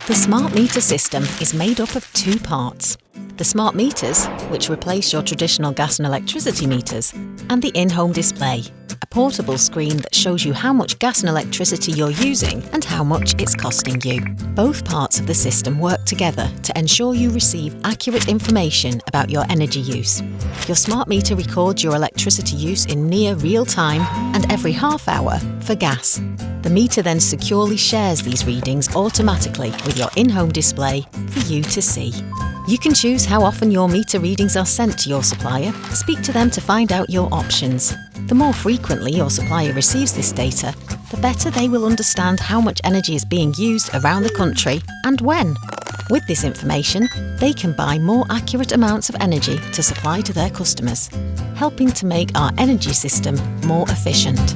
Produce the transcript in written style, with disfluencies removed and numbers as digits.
The smart meter system is made up of two parts. The smart meters, which replace your traditional gas and electricity meters, and the in-home display, a portable screen that shows you how much gas and electricity you're using and how much it's costing you. Both parts of the system work together to ensure you receive accurate information about your energy use. Your smart meter records your electricity use in near real time and every half hour for gas. The meter then securely shares these readings automatically with your in-home display for you to see. You can choose how often your meter readings are sent to your supplier. Speak to them to find out your options. The more frequently your supplier receives this data, the better they will understand how much energy is being used around the country and when. With this information, they can buy more accurate amounts of energy to supply to their customers, helping to make our energy system more efficient.